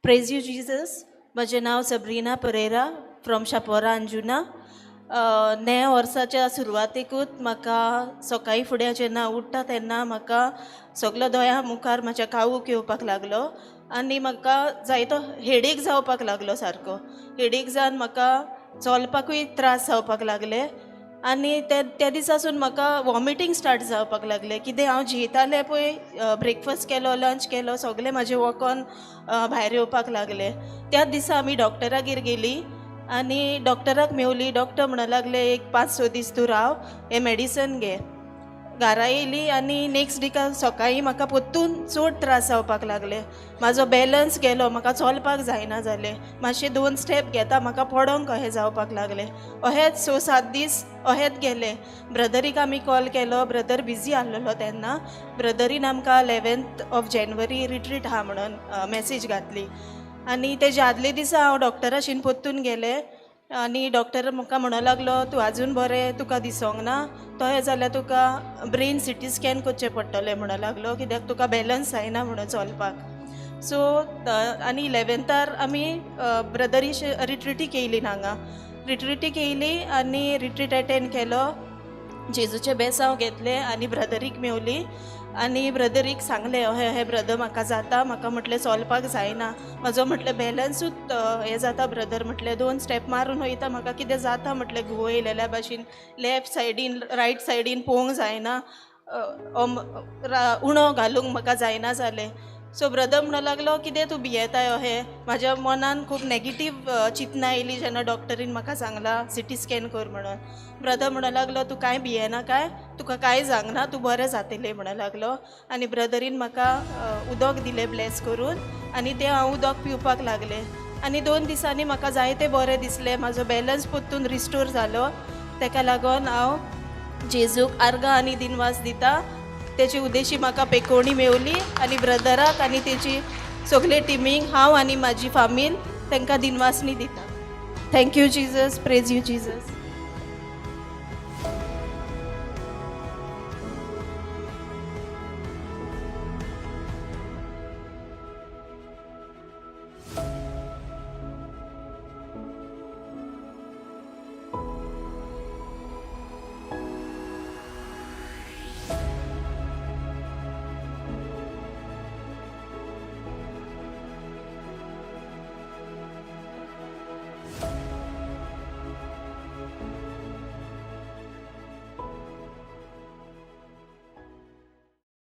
Praise you Jesus. म्हजें नांव Sabrina Pereira from Chapora Anjuna. नव्या वर्साच्या सुरवातेकूच म्हाका सकाळी फुडें जेन्ना उठ्ठा तेन्ना म्हाका सगलो दोळ्या मुखार म्हाज्या काळूक येवपाक लागलो आनी म्हाका जायतो हेडेक जावपाक लागलो. सारको हेडेक जावन म्हाका चलपाकूय त्रास जावपाक लागले आनी त्या दिसासून म्हाका वॉमिटींग स्टार्ट जावपाक लागलें. कितें हांव जेयतालें पळय, ब्रेकफास्ट केलो, लंच केलो, सगळें म्हाजें वोकोन भायर येवपाक लागलें. त्याच दिसा आमी डॉक्टरागेर गेलीं आनी डॉक्टराक मेवली. डॉक्टर म्हणूंक लागले एक 5-6 दीस तूं राव, हे मेडिसन घे. घरा येयली आनी नेक्स्ट डिका सकाळीं म्हाका परतून चड त्रास जावपाक लागले. म्हाजो बॅलन्स गेलो, म्हाका चलपाक जायना जालें. मातशें 2 स्टेप घेता म्हाका पडोंक कहें जावपाक लागलें. अहेच 6-7 दीस अहेच गेले. ब्रदरीक आमी कॉल केलो. ब्रदर बिजी आसलेलो तेन्ना. ब्रदरीन आमकां 11th ऑफ जानेवारी रिट्रीट आहा म्हणून मॅसेज घातली आनी तेज्या आदले दिसा हांव डॉक्टराशीन परतून गेलें आनी डॉक्टर म्हाका म्हणूंक लागलो तूं आजून बरें तुका दिसोंक ना, तशें जाल्यार तुका ब्रेन CT स्कॅन करचें पडटलें म्हणूंक लागलो, कित्याक तुका बॅलन्स जायना म्हणून चलपाक. सो आनी 11थार आमी ब्रदरी रिट्रिटीक येयलीं. हांगा रिट्रिटीक येयली आनी रिट्रीट अटेंड केलो. जेजूचे बेसांव घेतले आनी ब्रदरीक मेवली आनी ब्रदरीक सांगलें अहें अहें ब्रदर म्हाका जाता. म्हाका म्हटलें चलपाक जायना, म्हाजो म्हटलें बॅलन्सूच हें जाता. ब्रदर म्हटलें 2 स्टेप मारून वयता, म्हाका कितें जाता म्हटलें घुंवळ येयलेल्या भाशेन. लेफ्ट सायडीन रायट सायडीन पळोवंक जायना, उणो घालूंक म्हाका जायना जालें. सो ब्रदर म्हणूंक लागलो कितें तूं भियेताय अहें. म्हाज्या मनान खूब नॅगेटीव चिंतनां येयलीं जेन्ना डॉक्टरीन म्हाका सांगलां CT स्कॅन कर म्हणून. ब्रदर म्हणूंक लागलो तूं कांय भियेना काय, तुका कांय जावना, तूं बरें जातलें म्हणूंक लागलो. आनी ब्रदरीन म्हाका उदक दिलें ब्लेस करून आनी तें हांव उदक पिवपाक लागलें. आनी 2 दिसांनी म्हाका जायतें बरें दिसलें. म्हाजो बॅलन्स परतून रिस्टोर जालो. तेका लागून हांव जेजूक आर्गां आनी दिनवास दिता. तेची उद्देशी म्हाका पेकोवणी मेवली आनी ब्रदराक आनी तेची सगळे टिमीक हांव आनी म्हाजी फामील तांकां दिनवासनी दिता. Thank you Jesus. Praise you Jesus.